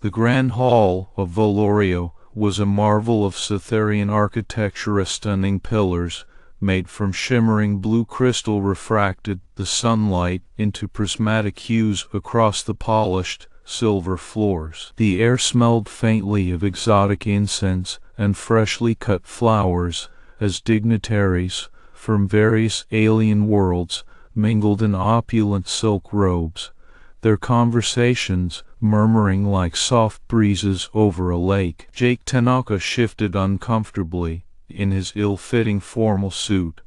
The grand hall of Valorio was a marvel of Cytherean architecture. Stunning pillars made from shimmering blue crystal refracted the sunlight into prismatic hues across the polished silver floors. The air smelled faintly of exotic incense and freshly cut flowers as dignitaries from various alien worlds mingled in opulent silk robes, their conversations murmuring like soft breezes over a lake. Jake Tanaka shifted uncomfortably in his ill-fitting formal suit,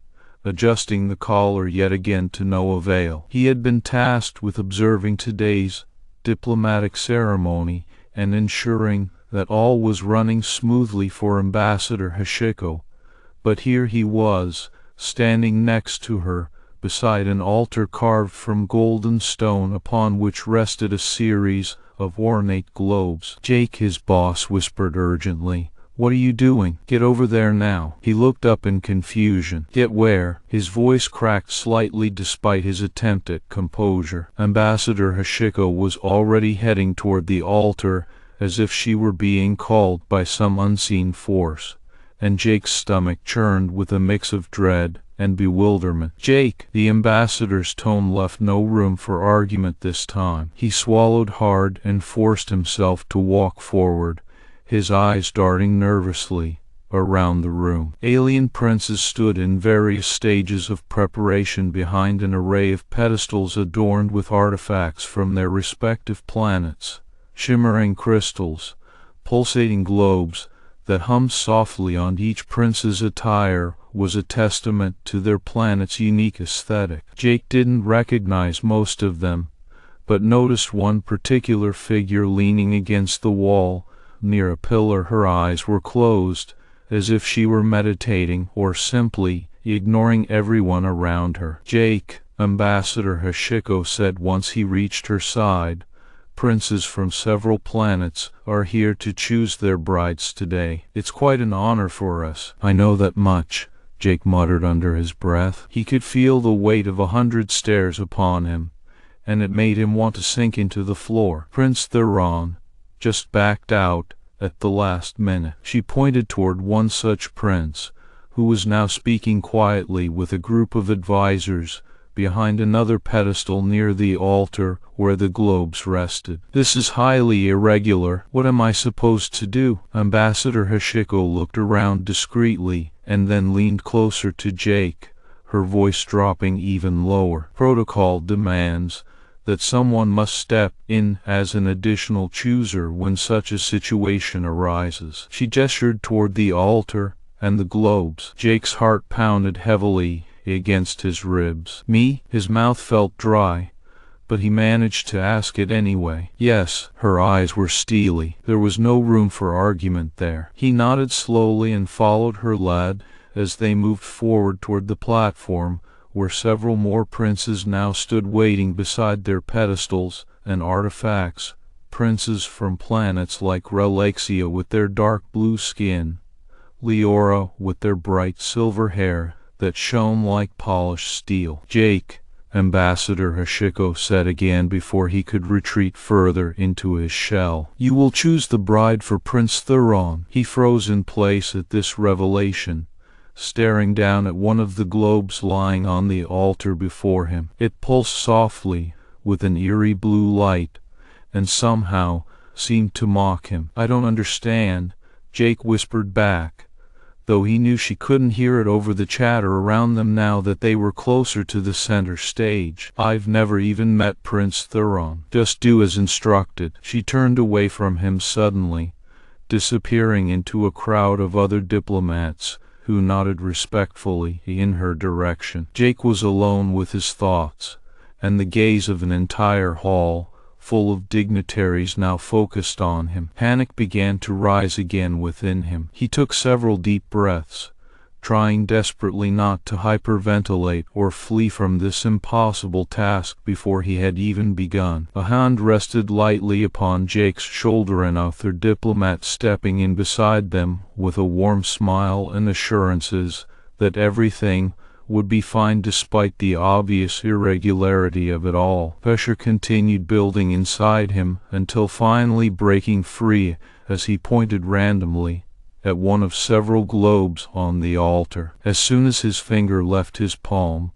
adjusting the collar yet again to no avail. He had been tasked with observing today's diplomatic ceremony and ensuring that all was running smoothly for Ambassador Hashiko, but here he was, standing next to her, beside an altar carved from golden stone upon which rested a series of ornate globes. "Jake," his boss whispered urgently, "what are you doing? Get over there now." He looked up in confusion. "Get where?" His voice cracked slightly despite his attempt at composure. Ambassador Hashiko was already heading toward the altar as if she were being called by some unseen force, and Jake's stomach churned with a mix of dread and bewilderment. "Jake!" The ambassador's tone left no room for argument this time. He swallowed hard and forced himself to walk forward, his eyes darting nervously around the room. Alien princes stood in various stages of preparation behind an array of pedestals adorned with artifacts from their respective planets, shimmering crystals, pulsating globes that hummed softly on each prince's attire was a testament to their planet's unique aesthetic. Jake didn't recognize most of them, but noticed one particular figure leaning against the wall near a pillar. Her eyes were closed, as if she were meditating or simply ignoring everyone around her. "Jake," Ambassador Hashiko said once he reached her side, "princes from several planets are here to choose their brides today. It's quite an honor for us." "I know that much," Jake muttered under his breath. He could feel the weight of 100 stares upon him, and it made him want to sink into the floor. "Prince Theron just backed out at the last minute." She pointed toward one such prince, who was now speaking quietly with a group of advisors behind another pedestal near the altar where the globes rested. "This is highly irregular. What am I supposed to do?" Ambassador Hashiko looked around discreetly and then leaned closer to Jake, her voice dropping even lower. "Protocol demands that someone must step in as an additional chooser when such a situation arises." She gestured toward the altar and the globes. Jake's heart pounded heavily against his ribs. "Me?" His mouth felt dry, but he managed to ask it anyway. "Yes." Her eyes were steely. There was no room for argument there. He nodded slowly and followed her lead as they moved forward toward the platform, where several more princes now stood waiting beside their pedestals and artifacts. Princes from planets like Relexia with their dark blue skin, Lyara with their bright silver hair that shone like polished steel. "Jake," Ambassador Hashiko said again before he could retreat further into his shell, "you will choose the bride for Prince Theron." He froze in place at this revelation, staring down at one of the globes lying on the altar before him. It pulsed softly with an eerie blue light, and somehow seemed to mock him. "I don't understand," Jake whispered back, though he knew she couldn't hear it over the chatter around them now that they were closer to the center stage. "I've never even met Prince Theron." "Just do as instructed." She turned away from him suddenly, disappearing into a crowd of other diplomats who nodded respectfully in her direction. Jake was alone with his thoughts, and the gaze of an entire hall full of dignitaries now focused on him. Panic began to rise again within him. He took several deep breaths, trying desperately not to hyperventilate or flee from this impossible task before he had even begun. A hand rested lightly upon Jake's shoulder, and another diplomat stepping in beside them with a warm smile and assurances that everything would be fine despite the obvious irregularity of it all. Pressure continued building inside him until finally breaking free as he pointed randomly at one of several globes on the altar. As soon as his finger left his palm,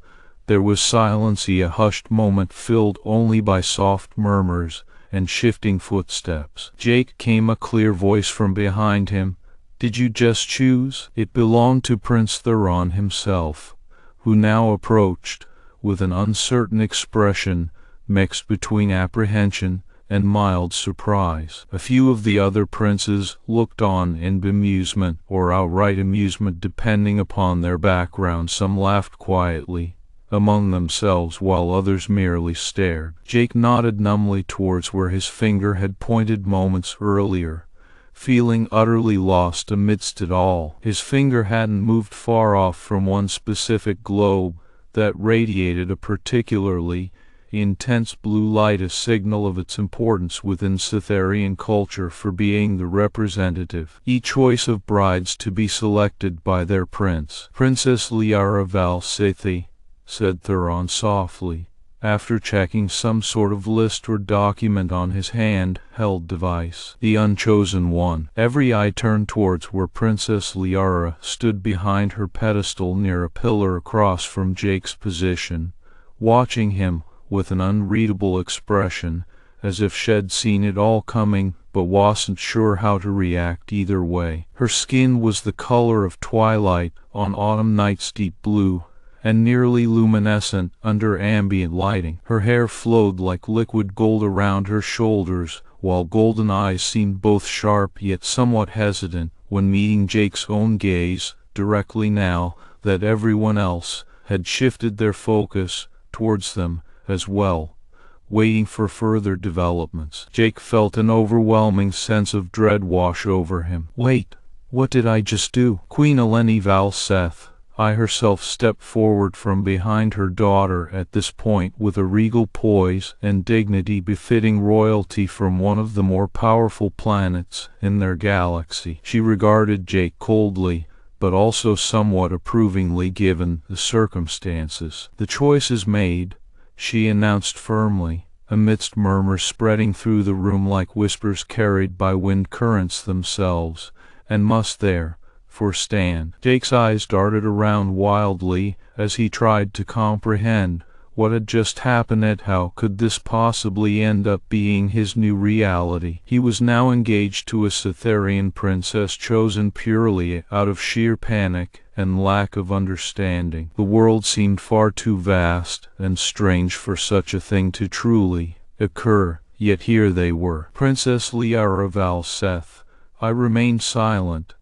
there was silence, a hushed moment filled only by soft murmurs and shifting footsteps. "Jake," came a clear voice from behind him. "Did you just choose?" It belonged to Prince Theron himself, who now approached with an uncertain expression mixed between apprehension and mild surprise. A few of the other princes looked on in bemusement or outright amusement depending upon their background. Some laughed quietly among themselves while others merely stared. Jake nodded numbly towards where his finger had pointed moments earlier, feeling utterly lost amidst it all. His finger hadn't moved far off from one specific globe that radiated a particularly intense blue light, a signal of its importance within Cytherian culture for being the representative choice of brides to be selected by their prince. "Princess Lyara val'Sethi," said Theron softly, after checking some sort of list or document on his hand-held device. "The unchosen one." Every eye turned towards where Princess Lyara stood behind her pedestal near a pillar across from Jake's position, watching him with an unreadable expression, as if she'd seen it all coming but wasn't sure how to react either way. Her skin was the color of twilight on autumn nights, deep blue and nearly luminescent under ambient lighting. Her hair flowed like liquid gold around her shoulders, while golden eyes seemed both sharp yet somewhat hesitant when meeting Jake's own gaze directly now that everyone else had shifted their focus towards them as well, waiting for further developments. Jake felt an overwhelming sense of dread wash over him. "Wait, what did I just do?" Queen val'Sethi herself stepped forward from behind her daughter at this point with a regal poise and dignity befitting royalty from one of the more powerful planets in their galaxy. She regarded Jake coldly, but also somewhat approvingly given the circumstances. "The choice is made," she announced firmly, amidst murmurs spreading through the room like whispers carried by wind currents themselves, "and must therefore stand." Jake's eyes darted around wildly as he tried to comprehend what had just happened and how could this possibly end up being his new reality. He was now engaged to a Cytherian princess chosen purely out of sheer panic and lack of understanding. The world seemed far too vast and strange for such a thing to truly occur, yet here they were. "Princess Lyara val'Sethi." I remained silent,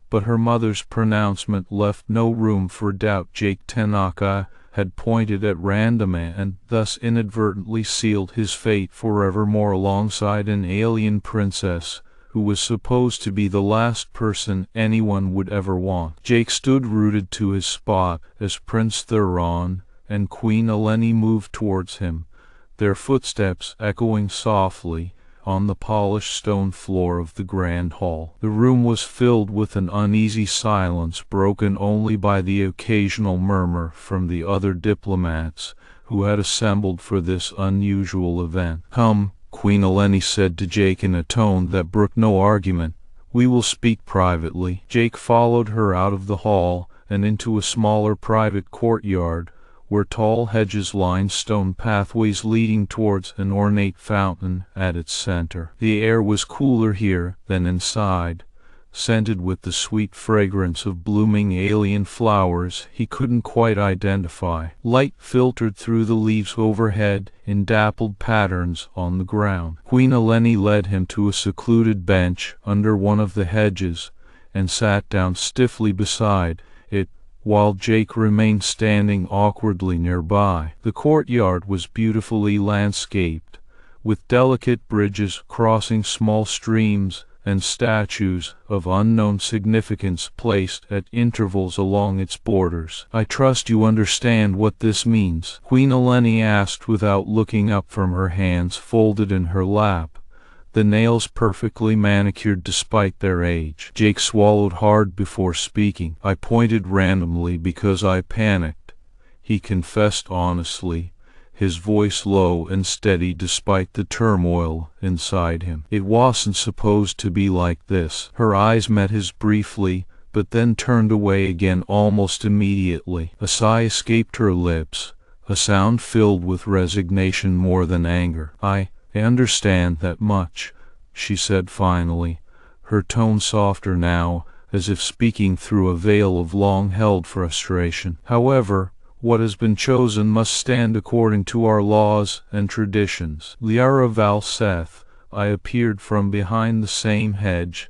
but her mother's pronouncement left no room for doubt. Jake Tanaka had pointed at random and thus inadvertently sealed his fate forevermore alongside an alien princess who was supposed to be the last person anyone would ever want. Jake stood rooted to his spot as Prince Theron and Queen moved towards him, their footsteps echoing softly on the polished stone floor of the grand hall. The room was filled with an uneasy silence broken only by the occasional murmur from the other diplomats who had assembled for this unusual event. "Come," Queen said to Jake in a tone that brooked no argument, "we will speak privately." Jake followed her out of the hall and into a smaller private courtyard where tall hedges lined stone pathways leading towards an ornate fountain at its center. The air was cooler here than inside, scented with the sweet fragrance of blooming alien flowers he couldn't quite identify. Light filtered through the leaves overhead in dappled patterns on the ground. Queen led him to a secluded bench under one of the hedges and sat down stiffly beside it, while Jake remained standing awkwardly nearby. The courtyard was beautifully landscaped, with delicate bridges crossing small streams and statues of unknown significance placed at intervals along its borders. "I trust you understand what this means?" Queen asked without looking up from her hands folded in her lap, the nails perfectly manicured despite their age. Jake swallowed hard before speaking. "I pointed randomly because I panicked," he confessed honestly, his voice low and steady despite the turmoil inside him. "It wasn't supposed to be like this." Her eyes met his briefly, but then turned away again almost immediately. A sigh escaped her lips, a sound filled with resignation more than anger. I understand that much," she said finally, her tone softer now, as if speaking through a veil of long-held frustration. "However, what has been chosen must stand according to our laws and traditions." Lyara val'Sethi, I appeared from behind the same hedge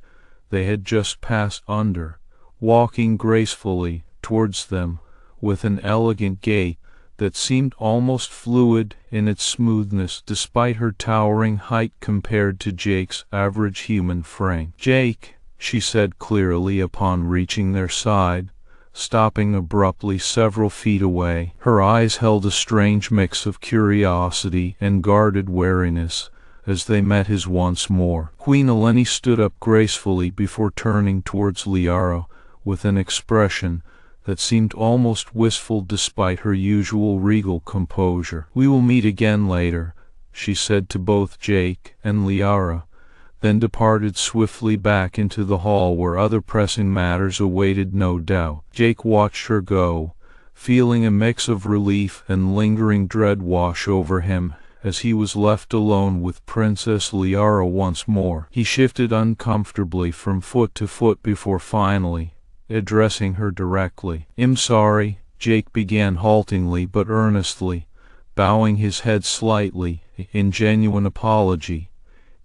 they had just passed under, walking gracefully towards them with an elegant gait that seemed almost fluid in its smoothness despite her towering height compared to Jake's average human frame. "Jake," she said clearly upon reaching their side, stopping abruptly several feet away. Her eyes held a strange mix of curiosity and guarded wariness as they met his once more. Queen Eleni stood up gracefully before turning towards Lyara with an expression that seemed almost wistful despite her usual regal composure. "We will meet again later," she said to both Jake and Lyara, then departed swiftly back into the hall where other pressing matters awaited no doubt. Jake watched her go, feeling a mix of relief and lingering dread wash over him as he was left alone with Princess Lyara once more. He shifted uncomfortably from foot to foot before finally addressing her directly. "I'm sorry," Jake began haltingly but earnestly, bowing his head slightly in genuine apology,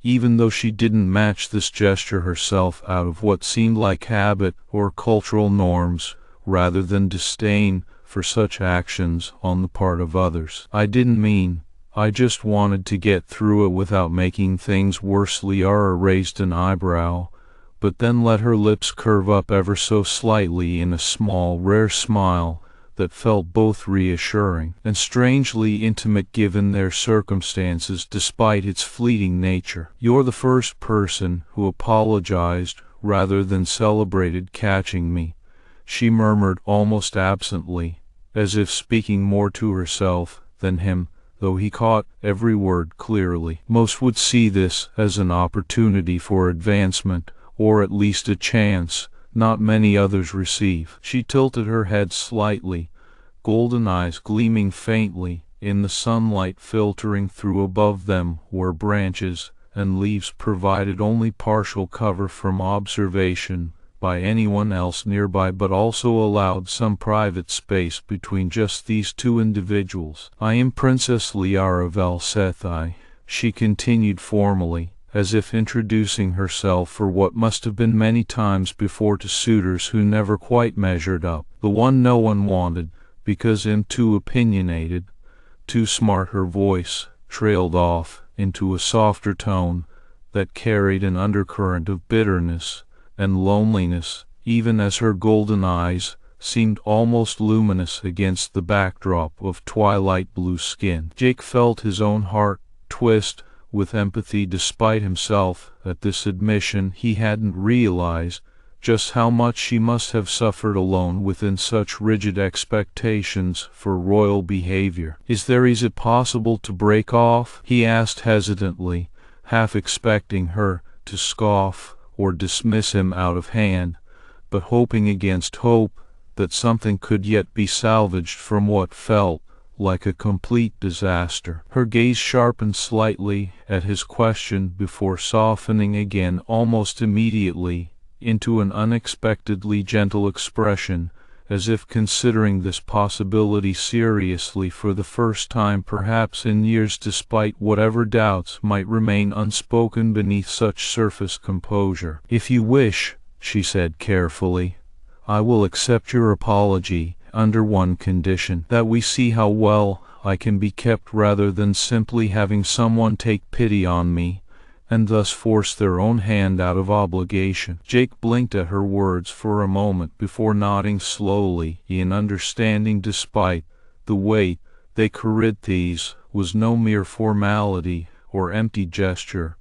even though she didn't match this gesture herself out of what seemed like habit or cultural norms rather than disdain for such actions on the part of others. "I didn't mean, I just wanted to get through it without making things worse." Lyara raised an eyebrow, but then let her lips curve up ever so slightly in a small, rare smile that felt both reassuring and strangely intimate given their circumstances despite its fleeting nature. "You're the first person who apologized rather than celebrated catching me," she murmured almost absently, as if speaking more to herself than him, though he caught every word clearly. "Most would see this as an opportunity for advancement, or at least a chance not many others receive." She tilted her head slightly, golden eyes gleaming faintly in the sunlight filtering through above them where branches and leaves provided only partial cover from observation by anyone else nearby, but also allowed some private space between just these two individuals. "I am Princess Lyara val'Sethi," she continued formally, as if introducing herself for what must have been many times before to suitors who never quite measured up. "The one no one wanted, because I'm too opinionated, too smart." Her voice trailed off into a softer tone that carried an undercurrent of bitterness and loneliness, even as her golden eyes seemed almost luminous against the backdrop of twilight blue skin. Jake felt his own heart twist with empathy despite himself at this admission. He hadn't realized just how much she must have suffered alone within such rigid expectations for royal behavior. Is it possible to break off?" he asked hesitantly, half expecting her to scoff or dismiss him out of hand, but hoping against hope that something could yet be salvaged from what felt like a complete disaster. Her gaze sharpened slightly at his question before softening again almost immediately into an unexpectedly gentle expression, as if considering this possibility seriously for the first time perhaps in years, despite whatever doubts might remain unspoken beneath such surface composure. "If you wish," she said carefully, "I will accept your apology under one condition: that we see how well I can be kept rather than simply having someone take pity on me and thus force their own hand out of obligation." Jake blinked at her words for a moment before nodding slowly in understanding. Despite the weight they carried, these was no mere formality or empty gesture,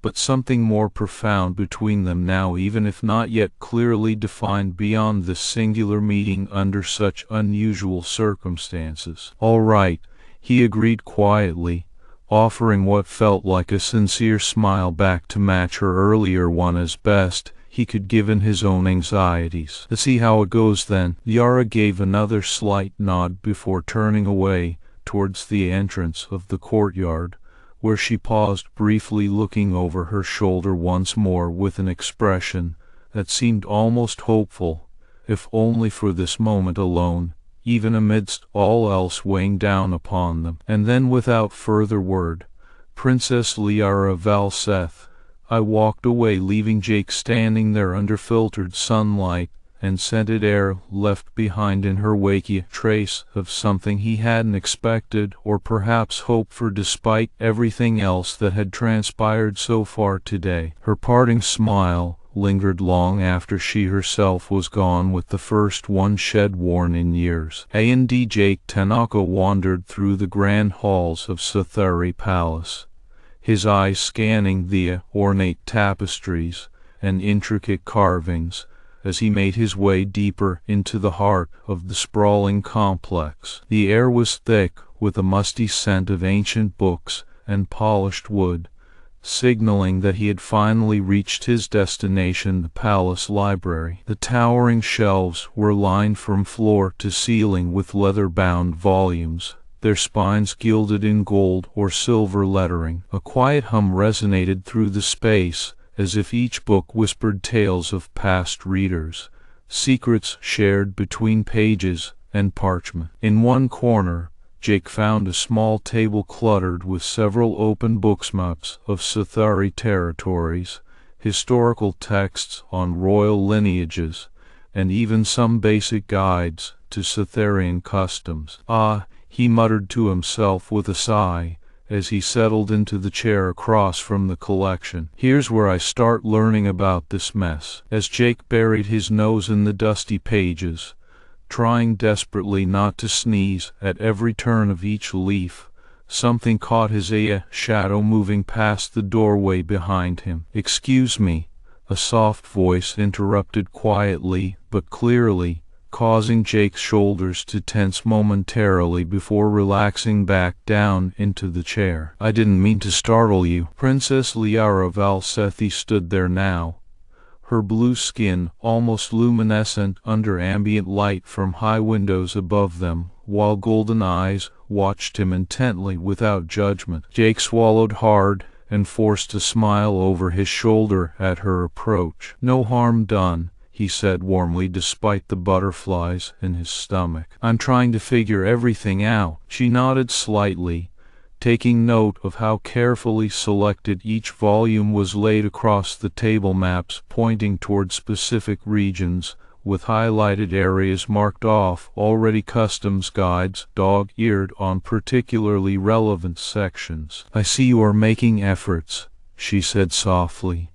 but something more profound between them now, even if not yet clearly defined beyond this singular meeting under such unusual circumstances. "All right," he agreed quietly, offering what felt like a sincere smile back to match her earlier one as best he could given his own anxieties. "Let's see how it goes then." Lyara gave another slight nod before turning away towards the entrance of the courtyard, where she paused briefly, looking over her shoulder once more with an expression that seemed almost hopeful, if only for this moment alone, even amidst all else weighing down upon them. And then, without further word, "Princess Lyara, val'Sethi," I walked away, leaving Jake standing there under filtered sunlight and scented air, left behind in her wake a trace of something he hadn't expected or perhaps hoped for, despite everything else that had transpired so far today. Her parting smile lingered long after she herself was gone, with the first one shed worn in years. A&D Jake Tanaka wandered through the grand halls of Cytherea Palace, his eyes scanning the ornate tapestries and intricate carvings as he made his way deeper into the heart of the sprawling complex. The air was thick with a musty scent of ancient books and polished wood, signaling that he had finally reached his destination, the palace library. The towering shelves were lined from floor to ceiling with leather-bound volumes, their spines gilded in gold or silver lettering. A quiet hum resonated through the space, as if each book whispered tales of past readers, secrets shared between pages and parchment. In one corner, Jake found a small table cluttered with several open books, maps of Cytherea territories, historical texts on royal lineages, and even some basic guides to Cytherean customs. "Ah," he muttered to himself with a sigh, as he settled into the chair across from the collection. "Here's where I start learning about this mess." As Jake buried his nose in the dusty pages, trying desperately not to sneeze at every turn of each leaf, something caught his eye, a shadow moving past the doorway behind him. "Excuse me," a soft voice interrupted quietly but clearly, causing Jake's shoulders to tense momentarily before relaxing back down into the chair. "I didn't mean to startle you." Princess Lyara val'Sethi stood there now, her blue skin almost luminescent under ambient light from high windows above them, while golden eyes watched him intently without judgment. Jake swallowed hard and forced a smile over his shoulder at her approach. "No harm done," he said warmly, despite the butterflies in his stomach. "I'm trying to figure everything out." She nodded slightly, taking note of how carefully selected each volume was laid across the table, maps pointing toward specific regions, with highlighted areas marked off already, customs guides dog-eared on particularly relevant sections. "I see you are making efforts," she said softly,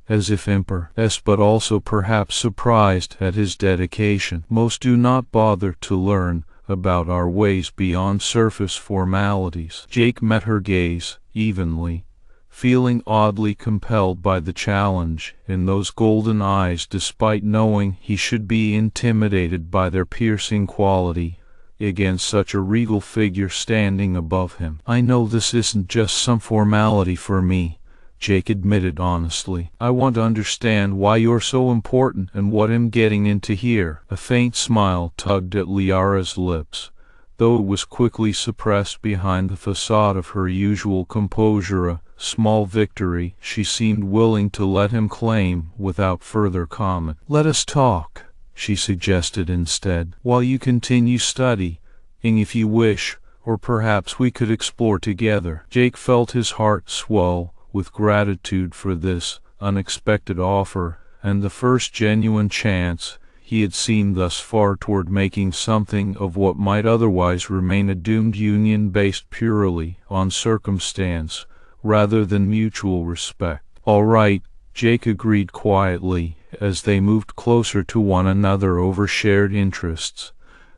as if impressed but also perhaps surprised at his dedication. "Most do not bother to learn about our ways beyond surface formalities." Jake met her gaze evenly, feeling oddly compelled by the challenge in those golden eyes, despite knowing he should be intimidated by their piercing quality against such a regal figure standing above him. "I know this isn't just some formality for me," Jake admitted honestly. "I want to understand why you're so important and what I'm getting into here." A faint smile tugged at Lyara's lips, though it was quickly suppressed behind the facade of her usual composure, a small victory she seemed willing to let him claim without further comment. "Let us talk," she suggested instead, "while you continue studying if you wish, or perhaps we could explore together." Jake felt his heart swell with gratitude for this unexpected offer, and the first genuine chance he had seen thus far toward making something of what might otherwise remain a doomed union based purely on circumstance rather than mutual respect. "All right," Jake agreed quietly, as they moved closer to one another over shared interests,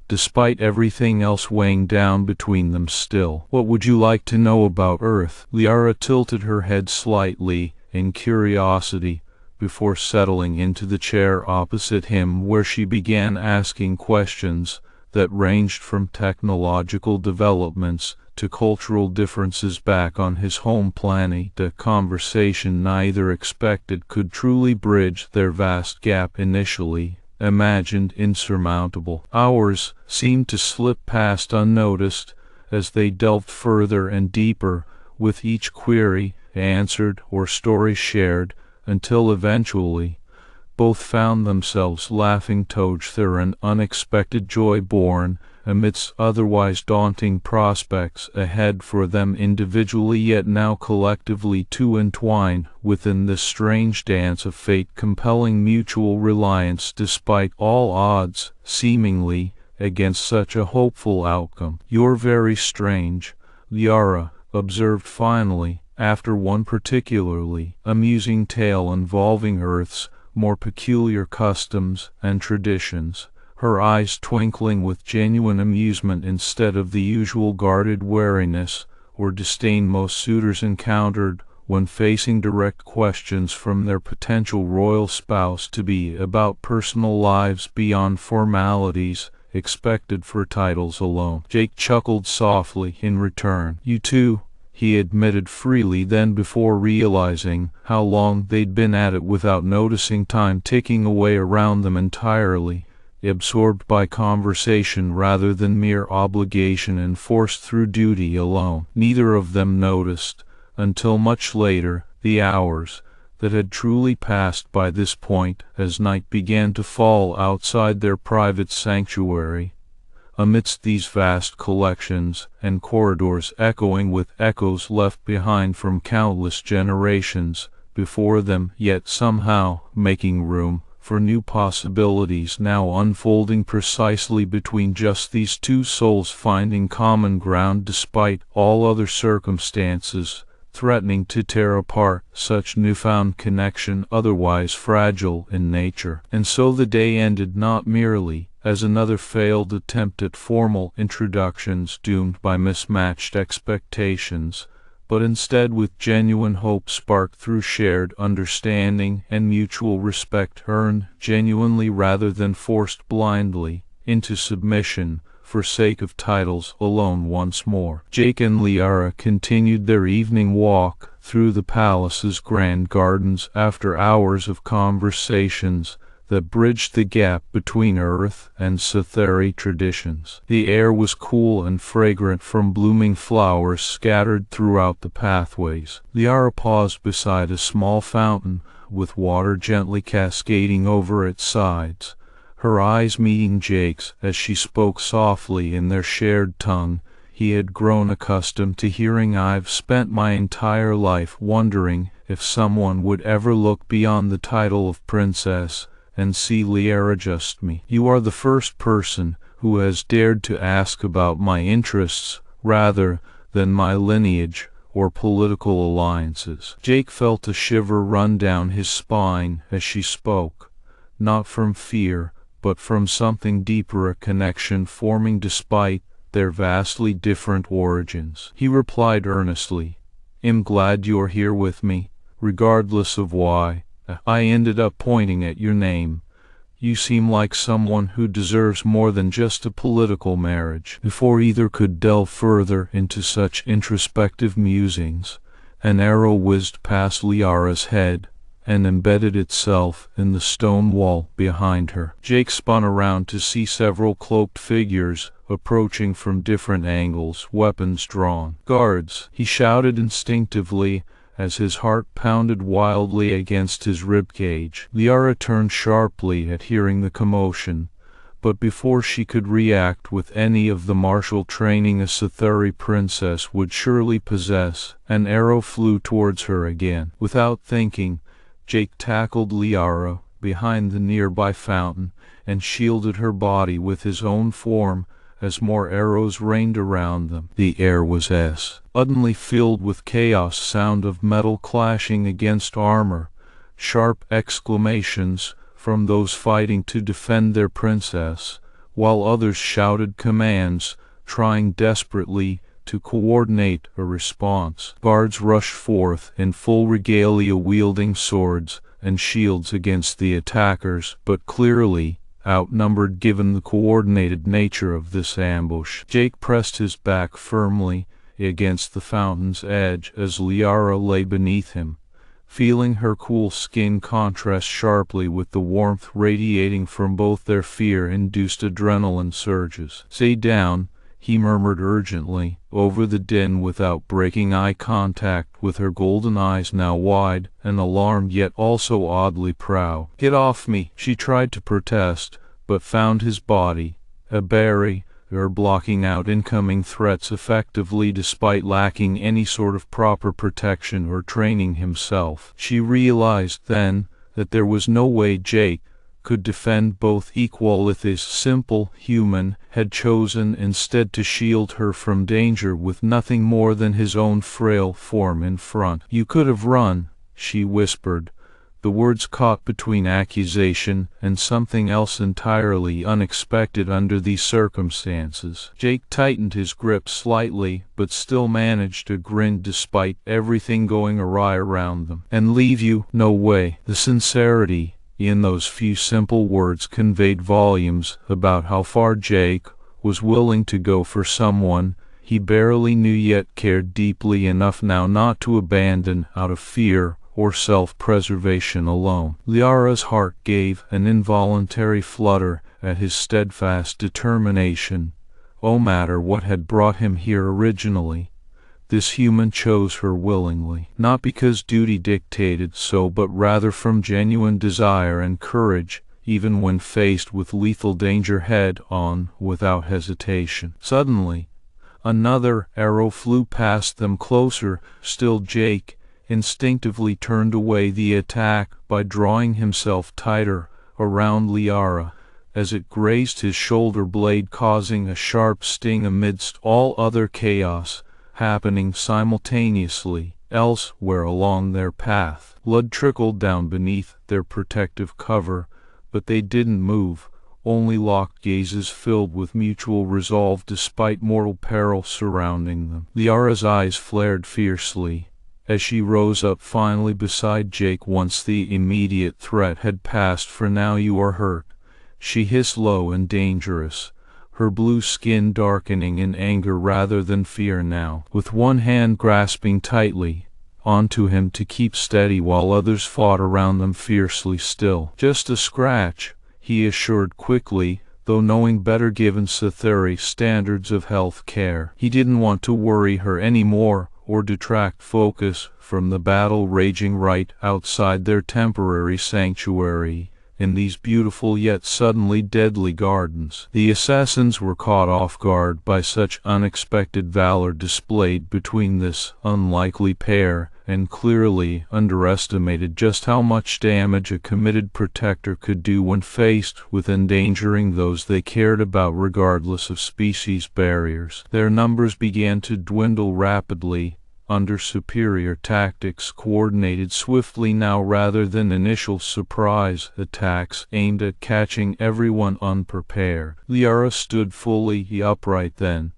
despite everything else weighing down between them still. "What would you like to know about Earth?" Lyara tilted her head slightly in curiosity, before settling into the chair opposite him, where she began asking questions that ranged from technological developments to cultural differences back on his home planet. A conversation neither expected could truly bridge their vast gap initially imagined insurmountable. Hours seemed to slip past unnoticed as they delved further and deeper, with each query answered or story shared, until eventually both found themselves laughing together, an unexpected joy born amidst otherwise daunting prospects ahead for them individually, yet now collectively too entwined within this strange dance of fate, compelling mutual reliance despite all odds, seemingly against such a hopeful outcome. "You're very strange," Lyara observed finally, after one particularly amusing tale involving Earth's more peculiar customs and traditions, her eyes twinkling with genuine amusement instead of the usual guarded wariness or disdain most suitors encountered when facing direct questions from their potential royal spouse, to be about personal lives beyond formalities expected for titles alone. Jake chuckled softly in return. "You too," he admitted freely, then, before realizing how long they'd been at it without noticing time ticking away around them, entirely absorbed by conversation rather than mere obligation enforced through duty alone. Neither of them noticed, until much later, the hours that had truly passed by this point, as night began to fall outside their private sanctuary. Amidst these vast collections and corridors echoing with echoes left behind from countless generations before them, yet somehow making room for new possibilities now unfolding precisely between just these two souls, finding common ground despite all other circumstances threatening to tear apart such newfound connection, otherwise fragile in nature. And so the day ended, not merely as another failed attempt at formal introductions doomed by mismatched expectations, but instead with genuine hope sparked through shared understanding and mutual respect, earned genuinely rather than forced blindly into submission for sake of titles alone. Once more, Jake and Lyara continued their evening walk through the palace's grand gardens after hours of conversations that bridged the gap between Earth and Cythera traditions. The air was cool and fragrant from blooming flowers scattered throughout the pathways. Lyara paused beside a small fountain with water gently cascading over its sides, her eyes meeting Jake's as she spoke softly in their shared tongue he had grown accustomed to hearing. "I've spent my entire life wondering if someone would ever look beyond the title of princess and see Lyara just me. You are the first person who has dared to ask about my interests rather than my lineage or political alliances." Jake felt a shiver run down his spine as she spoke, not from fear, but from something deeper, a connection forming despite their vastly different origins. He replied earnestly, "I'm glad you're here with me, regardless of why I ended up pointing at your name. You seem like someone who deserves more than just a political marriage." Before either could delve further into such introspective musings, an arrow whizzed past Lyara's head and embedded itself in the stone wall behind her. Jake spun around to see several cloaked figures approaching from different angles, weapons drawn. "Guards!" he shouted instinctively as his heart pounded wildly against his ribcage. Lyara turned sharply at hearing the commotion, but before she could react with any of the martial training a Cythera princess would surely possess, an arrow flew towards her again. Without thinking, Jake tackled Lyara behind the nearby fountain and shielded her body with his own form as more arrows rained around them. The air was suddenly filled with chaos, sound of metal clashing against armor, sharp exclamations from those fighting to defend their princess, while others shouted commands, trying desperately to coordinate a response. Guards rushed forth in full regalia, wielding swords and shields against the attackers, but clearly outnumbered given the coordinated nature of this ambush. Jake pressed his back firmly against the fountain's edge as Lyara lay beneath him, feeling her cool skin contrast sharply with the warmth radiating from both their fear-induced adrenaline surges. "Stay down," he murmured urgently over the din without breaking eye contact with her golden eyes now wide and alarmed yet also oddly proud. "Get off me!" She tried to protest, but found his body, a barrier, blocking out incoming threats effectively despite lacking any sort of proper protection or training himself. She realized then that there was no way Jake could defend both equal if this simple human had chosen instead to shield her from danger with nothing more than his own frail form in front. "You could have run," she whispered, the words caught between accusation and something else entirely unexpected under these circumstances. Jake tightened his grip slightly, but still managed to grin despite everything going awry around them. "And leave you? No way." The sincerity in those few simple words conveyed volumes about how far Jake was willing to go for someone he barely knew yet cared deeply enough now not to abandon out of fear or self-preservation alone. Lyara's heart gave an involuntary flutter at his steadfast determination. No matter what had brought him here originally, this human chose her willingly, not because duty dictated so, but rather from genuine desire and courage, even when faced with lethal danger head-on without hesitation. Suddenly, another arrow flew past them closer still. Jake instinctively turned away the attack by drawing himself tighter around Lyara as it grazed his shoulder blade, causing a sharp sting amidst all other chaos happening simultaneously elsewhere along their path. Blood trickled down beneath their protective cover, but they didn't move, only locked gazes filled with mutual resolve despite mortal peril surrounding them. Lyara's eyes flared fiercely as she rose up finally beside Jake once the immediate threat had passed. "For now you are hurt," she hissed low and dangerous, her blue skin darkening in anger rather than fear now. With one hand grasping tightly onto him to keep steady while others fought around them fiercely still. "Just a scratch," he assured quickly, though knowing better given Cytherea's standards of health care. He didn't want to worry her anymore or detract focus from the battle raging right outside their temporary sanctuary in these beautiful yet suddenly deadly gardens. The assassins were caught off guard by such unexpected valor displayed between this unlikely pair, and clearly underestimated just how much damage a committed protector could do when faced with endangering those they cared about regardless of species barriers. Their numbers began to dwindle rapidly under superior tactics coordinated swiftly now rather than initial surprise attacks aimed at catching everyone unprepared. Lyara stood fully upright then,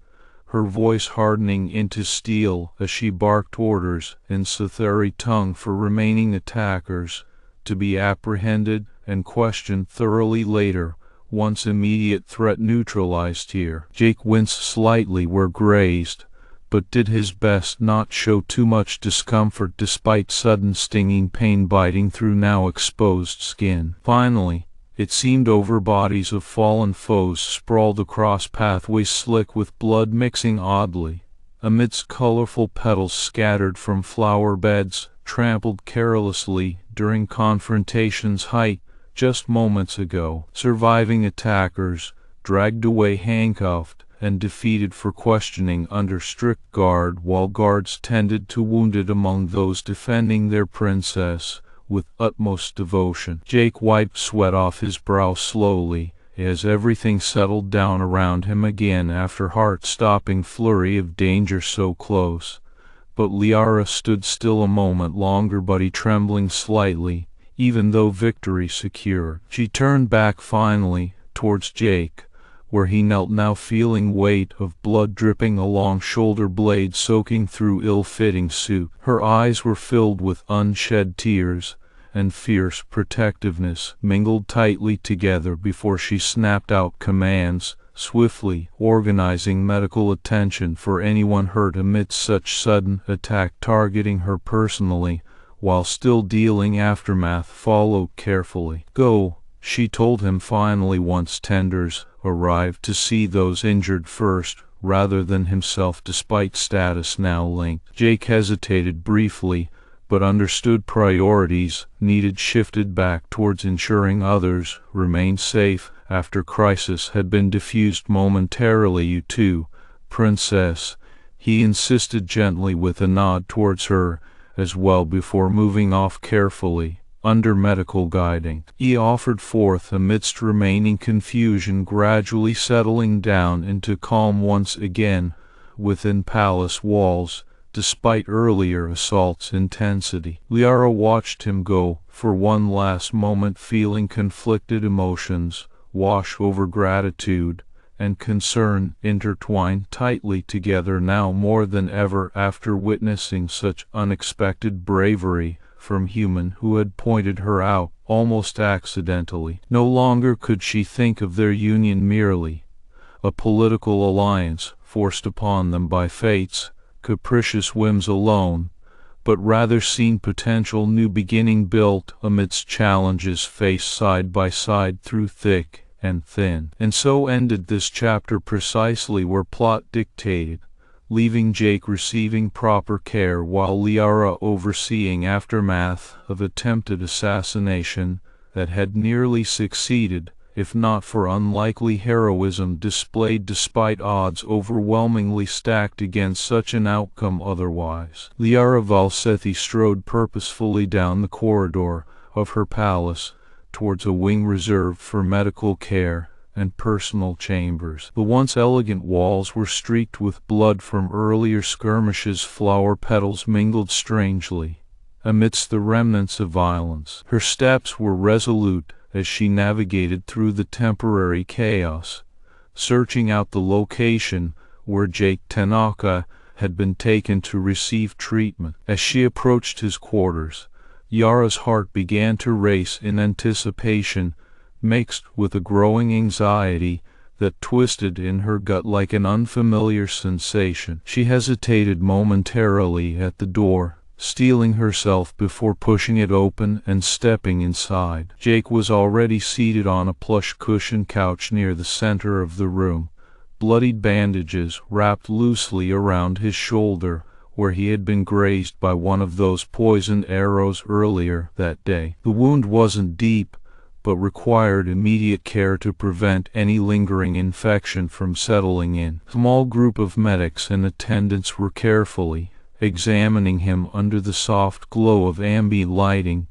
her voice hardening into steel as she barked orders in Cytherean tongue for remaining attackers to be apprehended and questioned thoroughly later, once immediate threat neutralized. Here, Jake winced slightly where grazed, but did his best not show too much discomfort despite sudden stinging pain biting through now exposed skin. Finally, it seemed over bodies of fallen foes sprawled across pathways slick with blood mixing oddly, amidst colorful petals scattered from flower beds, trampled carelessly during confrontation's height just moments ago. Surviving attackers, dragged away handcuffed and defeated for questioning under strict guard, while guards tended to wounded among those defending their princess with utmost devotion. Jake wiped sweat off his brow slowly as everything settled down around him again after heart-stopping flurry of danger so close. But Lyara stood still a moment longer, body trembling slightly, even though victory secured. She turned back finally towards Jake, where he knelt now, feeling weight of blood dripping along shoulder blades soaking through ill-fitting suit. Her eyes were filled with unshed tears, and fierce protectiveness mingled tightly together before she snapped out commands, swiftly organizing medical attention for anyone hurt amidst such sudden attack, targeting her personally, while still dealing aftermath followed carefully. "Go," she told him finally once tenders arrived to see those injured first, rather than himself, despite status now linked. Jake hesitated briefly, but understood priorities needed shifted back towards ensuring others remained safe after crisis had been diffused momentarily. "You too, Princess," he insisted gently with a nod towards her as well before moving off carefully, under medical guiding. He offered forth amidst remaining confusion, gradually settling down into calm once again within palace walls, despite earlier assault's intensity. Lyara watched him go, for one last moment feeling conflicted emotions wash over gratitude and concern, intertwined tightly together now more than ever after witnessing such unexpected bravery from human who had pointed her out almost accidentally. No longer could she think of their union merely a political alliance forced upon them by fate's capricious whims alone, but rather seen potential new beginning built amidst challenges faced side by side through thick and thin. And so ended this chapter precisely where plot dictated, leaving Jake receiving proper care while Lyara overseeing aftermath of attempted assassination that had nearly succeeded, if not for unlikely heroism displayed despite odds overwhelmingly stacked against such an outcome otherwise. Lyara val'Sethi strode purposefully down the corridor of her palace towards a wing reserved for medical care and personal chambers. The once elegant walls were streaked with blood from earlier skirmishes. Flower petals mingled strangely amidst the remnants of violence. Her steps were resolute as she navigated through the temporary chaos, searching out the location where Jake Tanaka had been taken to receive treatment. As she approached his quarters, Yara's heart began to race in anticipation, mixed with a growing anxiety that twisted in her gut like an unfamiliar sensation. She hesitated momentarily at the door, steeling herself before pushing it open and stepping inside. Jake was already seated on a plush cushioned couch near the center of the room, bloodied bandages wrapped loosely around his shoulder where he had been grazed by one of those poisoned arrows earlier that day. The wound wasn't deep, but required immediate care to prevent any lingering infection from settling in. A small group of medics and attendants were carefully examining him under the soft glow of ambient lighting,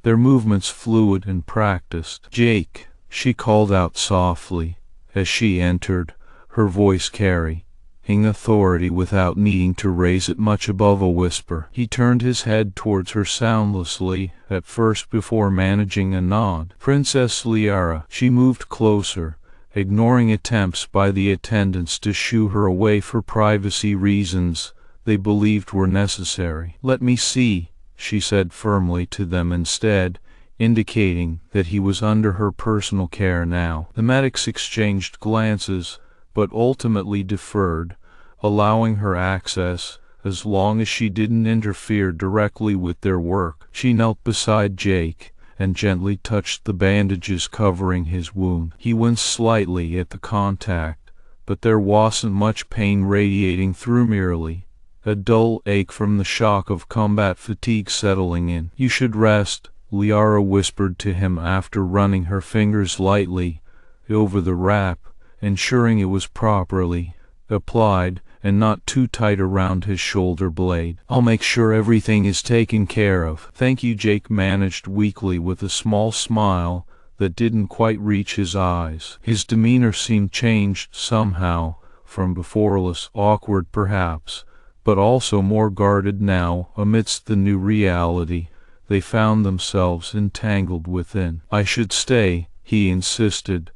their movements fluid and practiced. "Jake," she called out softly as she entered, her voice carrying authority without needing to raise it much above a whisper. He turned his head towards her soundlessly at first before managing a nod. "Princess Lyara." She moved closer, ignoring attempts by the attendants to shoo her away for privacy reasons they believed were necessary. "Let me see," she said firmly to them instead, indicating that he was under her personal care now. The medics exchanged glances, but ultimately deferred, allowing her access as long as she didn't interfere directly with their work. She knelt beside Jake and gently touched the bandages covering his wound. He winced slightly at the contact, but there wasn't much pain radiating through, merely a dull ache from the shock of combat fatigue settling in. "You should rest," Lyara whispered to him after running her fingers lightly over the wrap, ensuring it was properly applied and not too tight around his shoulder blade. "I'll make sure everything is taken care of." "Thank you," Jake managed weakly with a small smile that didn't quite reach his eyes. His demeanor seemed changed somehow from before, less awkward perhaps, but also more guarded now amidst the new reality they found themselves entangled within. "I should stay," he insisted,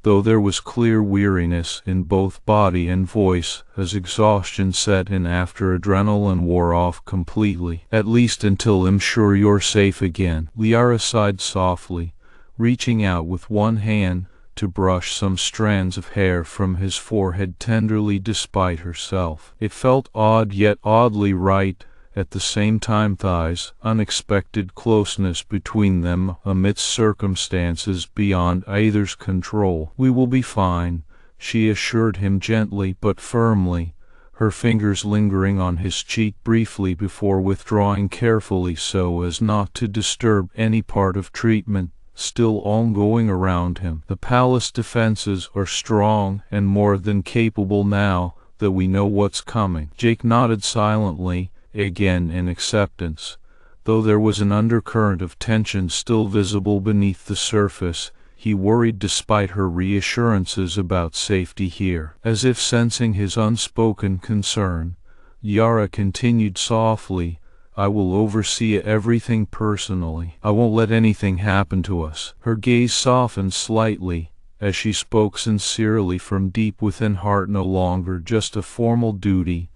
though there was clear weariness in both body and voice as exhaustion set in after adrenaline wore off completely. "At least until I'm sure you're safe again." Lyara sighed softly, reaching out with one hand to brush some strands of hair from his forehead tenderly despite herself. It felt odd yet oddly right at the same time. Thighs, unexpected closeness between them amidst circumstances beyond either's control. "We will be fine," she assured him gently but firmly, her fingers lingering on his cheek briefly before withdrawing carefully so as not to disturb any part of treatment still ongoing around him. "The palace defenses are strong and more than capable now that we know what's coming." Jake nodded silently, again in acceptance, though there was an undercurrent of tension still visible beneath the surface. He worried despite her reassurances about safety here. As if sensing his unspoken concern, Lyara continued softly, "I will oversee everything personally. I won't let anything happen to us." Her gaze softened slightly as she spoke sincerely from deep within heart, no longer just a formal duty,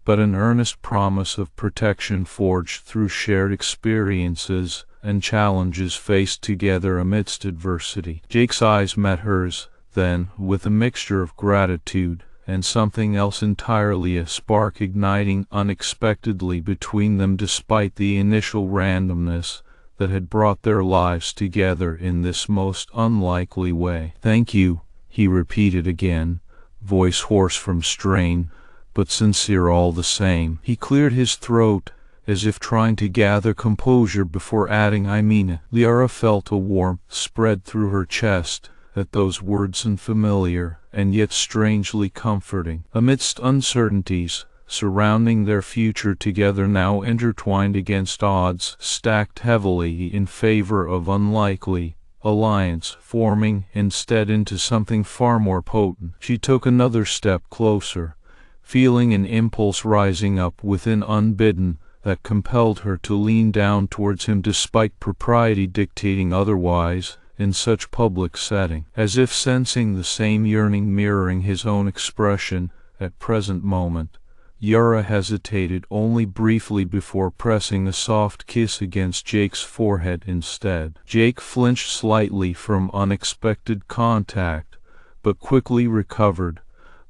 but an earnest promise of protection forged through shared experiences and challenges faced together amidst adversity. Jake's eyes met hers, then, with a mixture of gratitude and something else entirely, a spark igniting unexpectedly between them despite the initial randomness that had brought their lives together in this most unlikely way. "Thank you," he repeated again, voice hoarse from strain, but sincere all the same. He cleared his throat, as if trying to gather composure before adding, "I mean it." Lyara felt a warmth spread through her chest at those words, unfamiliar and yet strangely comforting. Amidst uncertainties surrounding their future together, now intertwined against odds stacked heavily in favor of unlikely alliance forming instead into something far more potent, she took another step closer, feeling an impulse rising up within unbidden that compelled her to lean down towards him despite propriety dictating otherwise in such public setting. As if sensing the same yearning mirroring his own expression at present moment, Lyara hesitated only briefly before pressing a soft kiss against Jake's forehead instead. Jake flinched slightly from unexpected contact, but quickly recovered,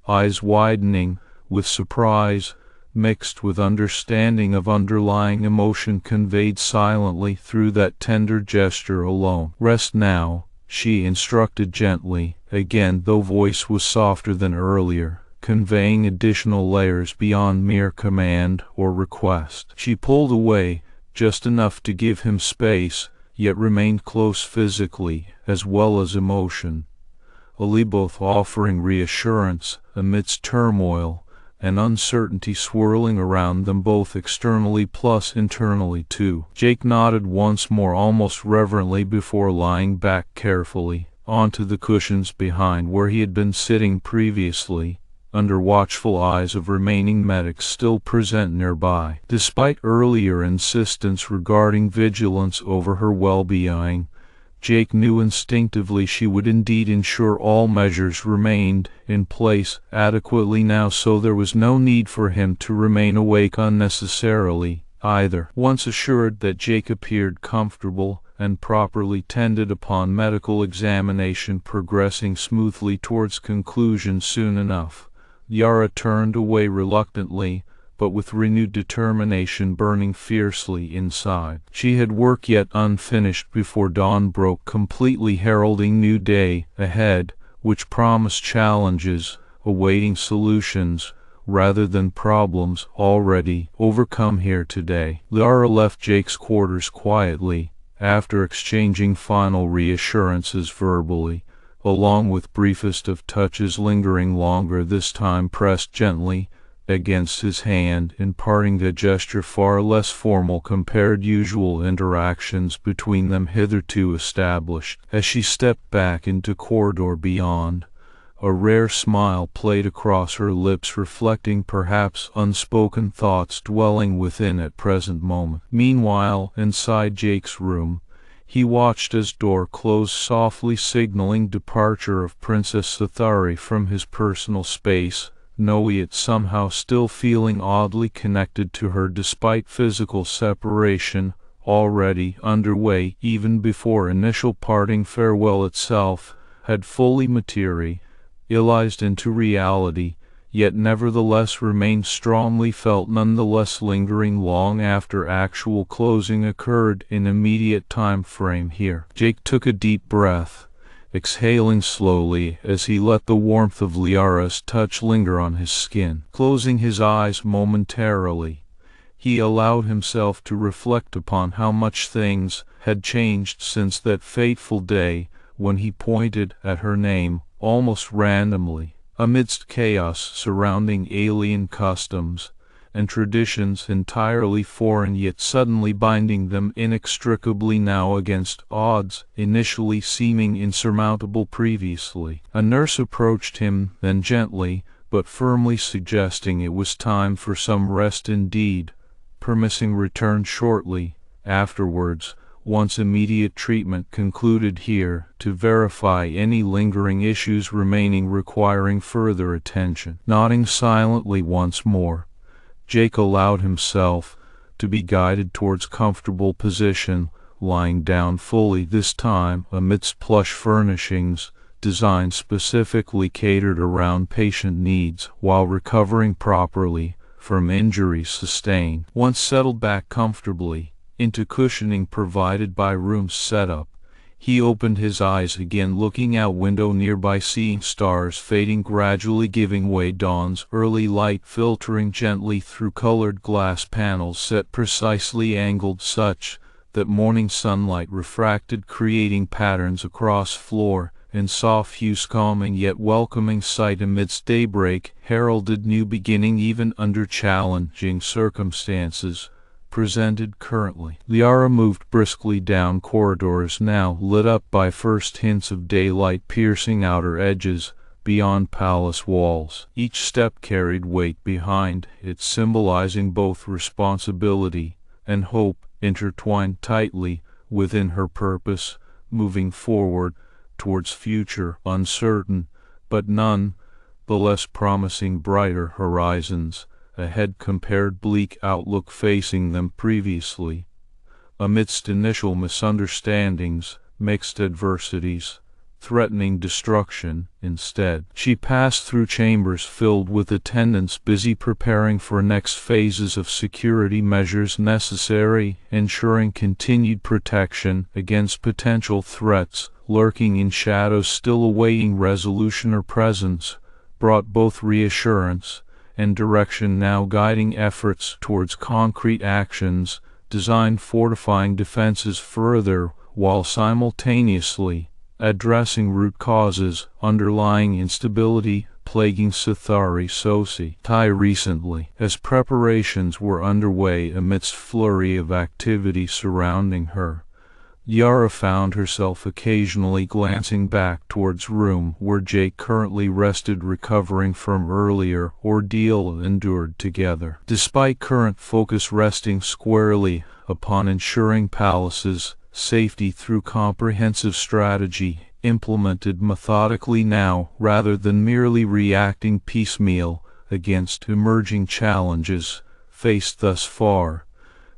eyes widening with surprise mixed with understanding of underlying emotion conveyed silently through that tender gesture alone. "Rest now," she instructed gently, again though voice was softer than earlier, conveying additional layers beyond mere command or request. She pulled away, just enough to give him space, yet remained close physically as well as emotionally, both offering reassurance amidst turmoil and uncertainty swirling around them both externally plus internally too. Jake nodded once more almost reverently before lying back carefully onto the cushions behind where he had been sitting previously, under watchful eyes of remaining medics still present nearby. Despite earlier insistence regarding vigilance over her well-being, Jake knew instinctively she would indeed ensure all measures remained in place adequately now, so there was no need for him to remain awake unnecessarily either. Once assured that Jake appeared comfortable and properly tended upon, medical examination progressing smoothly towards conclusion soon enough, Lyara turned away reluctantly, but with renewed determination burning fiercely inside. She had work yet unfinished before dawn broke, completely heralding new day ahead, which promised challenges, awaiting solutions, rather than problems already overcome here today. Lyara left Jake's quarters quietly, after exchanging final reassurances verbally, along with briefest of touches lingering longer, this time pressed gently against his hand, imparting a gesture far less formal compared usual interactions between them hitherto established. As she stepped back into corridor beyond, a rare smile played across her lips, reflecting perhaps unspoken thoughts dwelling within at present moment. Meanwhile, inside Jake's room, He watched as door closed softly, signaling departure of Princess Lyara from his personal space, knowing it somehow still feeling oddly connected to her despite physical separation already underway even before initial parting farewell itself had fully materialized into reality, yet nevertheless remained strongly felt, nonetheless lingering long after actual closing occurred in immediate time frame here. Jake took a deep breath, exhaling slowly as he let the warmth of Lyara's touch linger on his skin. Closing his eyes momentarily, he allowed himself to reflect upon how much things had changed since that fateful day when he pointed at her name almost randomly. Amidst chaos surrounding alien customs and traditions entirely foreign yet suddenly binding them inextricably now against odds initially seeming insurmountable previously. A nurse approached him then gently but firmly, suggesting it was time for some rest indeed, permitting return shortly afterwards, once immediate treatment concluded here, to verify any lingering issues remaining requiring further attention. Nodding silently once more, Jake allowed himself to be guided towards comfortable position, lying down fully this time amidst plush furnishings designed specifically catered around patient needs while recovering properly from injuries sustained. Once settled back comfortably into cushioning provided by room's setup, he opened his eyes again, looking out window nearby, seeing stars fading gradually, giving way dawn's early light filtering gently through colored glass panels set precisely angled such that morning sunlight refracted, creating patterns across floor and soft hues, calming yet welcoming sight amidst daybreak heralded new beginning even under challenging circumstances presented currently. Lyara moved briskly down corridors now lit up by first hints of daylight piercing outer edges beyond palace walls. Each step carried weight behind it, symbolizing both responsibility and hope intertwined tightly within her purpose, moving forward towards future uncertain but none the less promising, brighter horizons ahead compared bleak outlook facing them previously. Amidst initial misunderstandings, mixed adversities, threatening destruction, instead, she passed through chambers filled with attendants busy preparing for next phases of security measures necessary, ensuring continued protection against potential threats lurking in shadows still awaiting resolution. Her presence brought both reassurance and direction, now guiding efforts towards concrete actions designed fortifying defenses further while simultaneously addressing root causes underlying instability plaguing Society recently. As preparations were underway amidst flurry of activity surrounding her, Lyara found herself occasionally glancing back towards room where Jake currently rested, recovering from earlier ordeal endured together. Despite current focus resting squarely upon ensuring palace's safety through comprehensive strategy implemented methodically now rather than merely reacting piecemeal against emerging challenges faced thus far,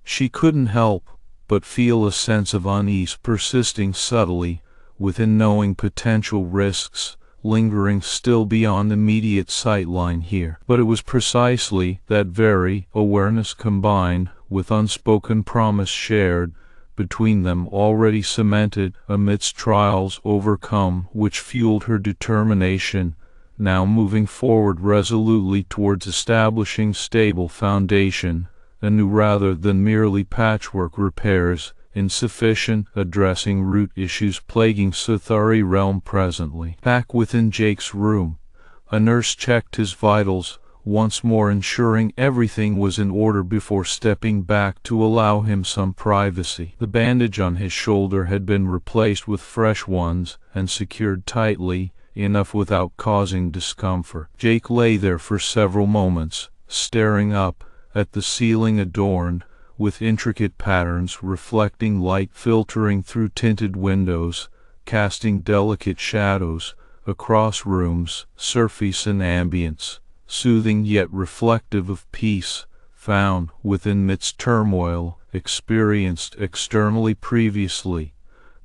she couldn't help but feel a sense of unease persisting subtly within, knowing potential risks lingering still beyond immediate sightline here. But it was precisely that very awareness combined with unspoken promise shared between them already cemented amidst trials overcome which fueled her determination, now moving forward resolutely towards establishing stable foundation anew rather than merely patchwork repairs insufficient, addressing root issues plaguing Society realm presently. Back within Jake's room, a nurse checked his vitals once more, ensuring everything was in order before stepping back to allow him some privacy. The bandage on his shoulder had been replaced with fresh ones and secured tightly enough without causing discomfort. Jake lay there for several moments, staring up at the ceiling adorned with intricate patterns reflecting light filtering through tinted windows, casting delicate shadows across rooms, surface and ambience, soothing yet reflective of peace found within midst turmoil, experienced externally previously,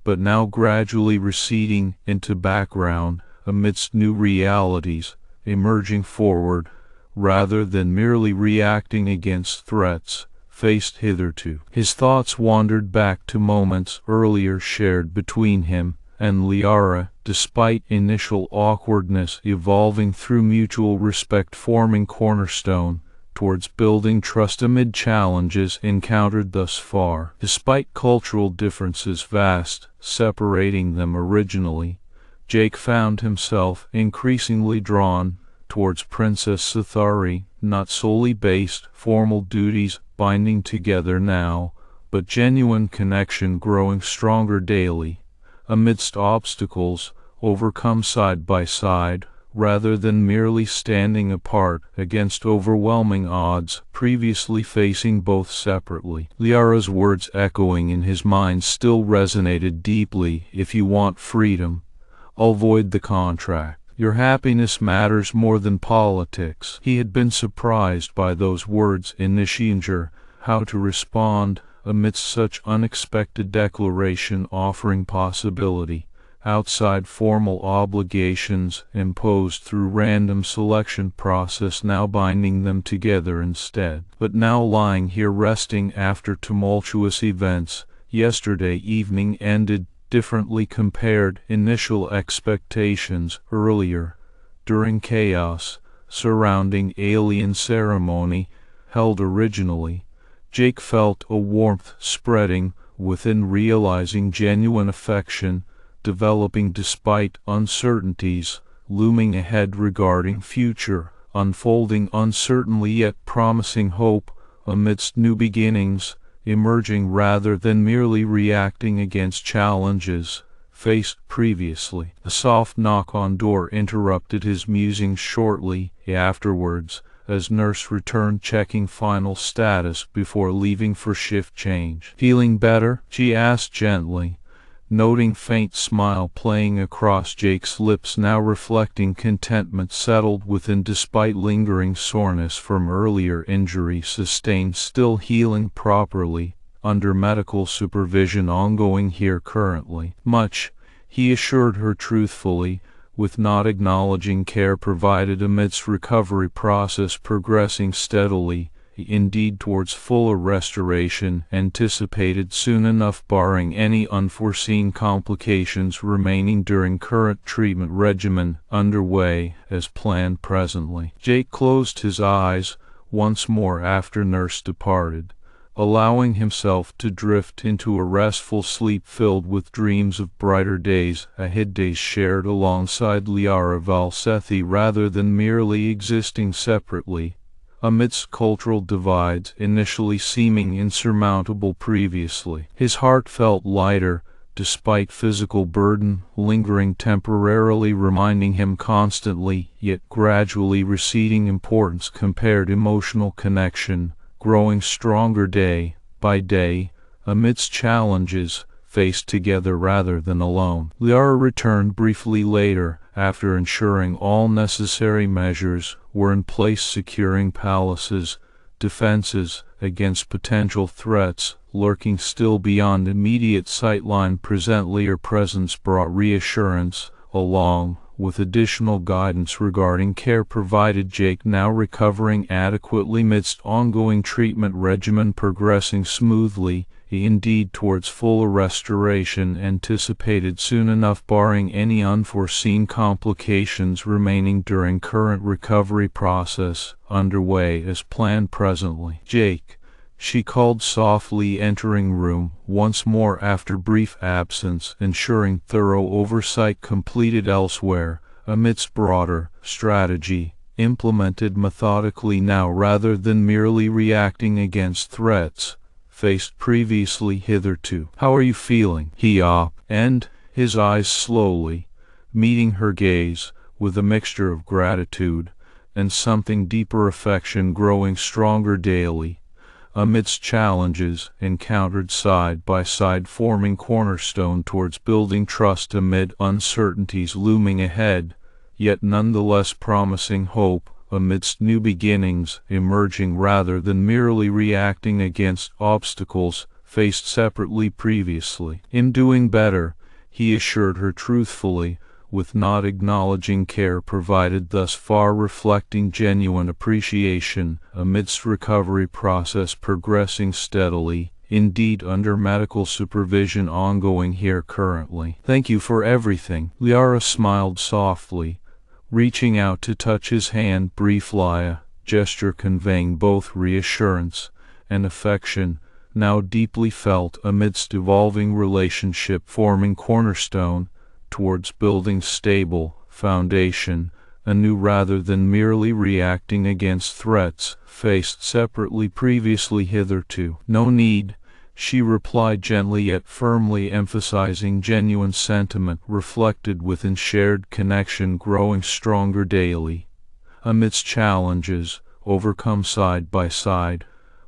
but now gradually receding into background amidst new realities emerging forward, rather than merely reacting against threats faced hitherto. His thoughts wandered back to moments earlier shared between him and Lyara, despite initial awkwardness evolving through mutual respect forming cornerstone towards building trust amid challenges encountered thus far. Despite cultural differences vast separating them originally, Jake found himself increasingly drawn towards Princess Lyara, not solely based formal duties binding together now, but genuine connection growing stronger daily, amidst obstacles overcome side by side, rather than merely standing apart against overwhelming odds previously facing both separately. Lyara's words echoing in his mind still resonated deeply. If you want freedom, I'll void the contract. Your happiness matters more than politics. He had been surprised by those words initiating how to respond amidst such unexpected declaration offering possibility outside formal obligations imposed through random selection process now binding them together instead. But now lying here resting after tumultuous events yesterday evening ended differently compared initial expectations earlier during chaos surrounding alien ceremony held originally. Jake felt a warmth spreading within, realizing genuine affection developing despite uncertainties looming ahead regarding future unfolding uncertainly, yet promising hope amidst new beginnings emerging rather than merely reacting against challenges faced previously. A soft knock on door interrupted his musings shortly afterwards, as nurse returned checking final status before leaving for shift change. "Feeling better?" she asked gently, noting faint smile playing across Jake's lips now reflecting contentment settled within despite lingering soreness from earlier injury sustained, still healing properly under medical supervision ongoing here currently. "Much," he assured her truthfully, with not acknowledging care provided amidst recovery process progressing steadily, indeed towards fuller restoration anticipated soon enough barring any unforeseen complications remaining during current treatment regimen underway as planned presently. Jake closed his eyes once more after nurse departed, allowing himself to drift into a restful sleep filled with dreams of brighter days ahead, days shared alongside Lyara val'Sethi rather than merely existing separately amidst cultural divides initially seeming insurmountable previously. His heart felt lighter despite physical burden lingering temporarily reminding him constantly yet gradually receding importance compared emotional connection growing stronger day by day amidst challenges faced together rather than alone. Lyara returned briefly later after ensuring all necessary measures were in place securing palace's defenses against potential threats lurking still beyond immediate sightline. Presently her presence brought reassurance along with additional guidance regarding care provided. Jake now recovering adequately midst ongoing treatment regimen progressing smoothly indeed towards fuller restoration anticipated soon enough barring any unforeseen complications remaining during current recovery process underway as planned presently. "Jake," she called softly entering room once more after brief absence ensuring thorough oversight completed elsewhere amidst broader strategy implemented methodically now rather than merely reacting against threats faced previously hitherto. "How are you feeling?" he asked, and his eyes slowly meeting her gaze with a mixture of gratitude and something deeper affection growing stronger daily amidst challenges encountered side by side, forming cornerstone towards building trust amid uncertainties looming ahead, yet nonetheless promising hope amidst new beginnings emerging rather than merely reacting against obstacles faced separately previously. In doing better, he assured her truthfully, with not acknowledging care provided thus far, reflecting genuine appreciation amidst recovery process progressing steadily, indeed under medical supervision ongoing here currently. Thank you for everything. Lyara smiled softly, reaching out to touch his hand, brief gesture conveying both reassurance and affection, now deeply felt amidst evolving relationship forming cornerstone towards building stable foundation anew rather than merely reacting against threats faced separately previously hitherto. No need, she replied gently yet firmly, emphasizing genuine sentiment reflected within shared connection growing stronger daily. Amidst challenges, overcome side by side,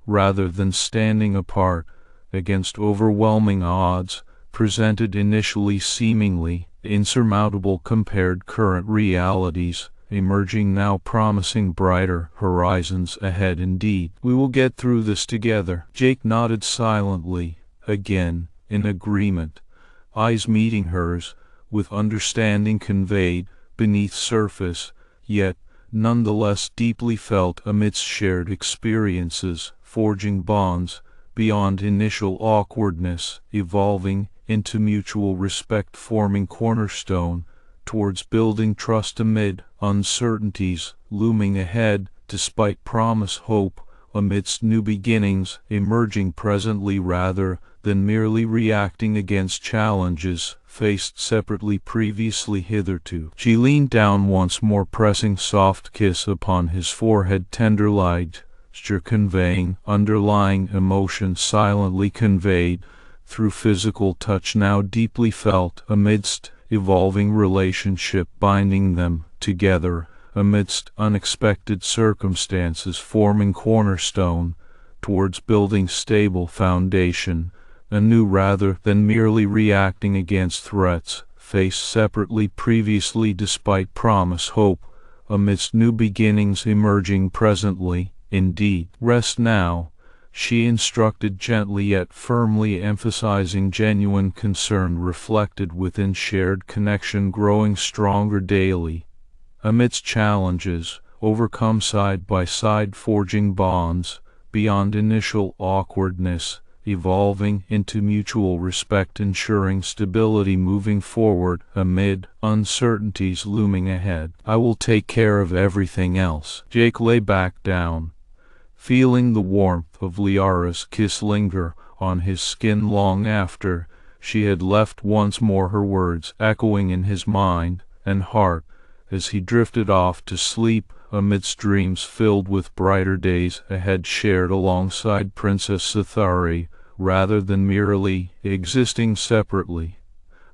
rather than standing apart against overwhelming odds, presented initially seemingly insurmountable compared current realities, emerging now promising brighter horizons ahead indeed. We will get through this together. Jake nodded silently, again in agreement, eyes meeting hers, with understanding conveyed beneath surface, yet nonetheless deeply felt amidst shared experiences, forging bonds beyond initial awkwardness, evolving into mutual respect, forming cornerstone towards building trust amid uncertainties looming ahead, despite promise hope amidst new beginnings emerging presently rather than merely reacting against challenges faced separately previously hitherto. She leaned down once more, pressing soft kiss upon his forehead, tender light gesture conveying underlying emotion silently conveyed through physical touch now deeply felt amidst evolving relationship binding them together amidst unexpected circumstances, forming cornerstone towards building stable foundation anew rather than merely reacting against threats faced separately previously, despite promise hope amidst new beginnings emerging presently indeed. Rest now, she instructed gently yet firmly, emphasizing genuine concern reflected within shared connection growing stronger daily. Amidst challenges, overcome side by side, forging bonds beyond initial awkwardness, evolving into mutual respect, ensuring stability moving forward amid uncertainties looming ahead. I will take care of everything else. Jake lay back down, feeling the warmth of Lyara's kiss linger on his skin long after she had left, once more her words echoing in his mind and heart as he drifted off to sleep amidst dreams filled with brighter days ahead shared alongside Princess Lyara rather than merely existing separately.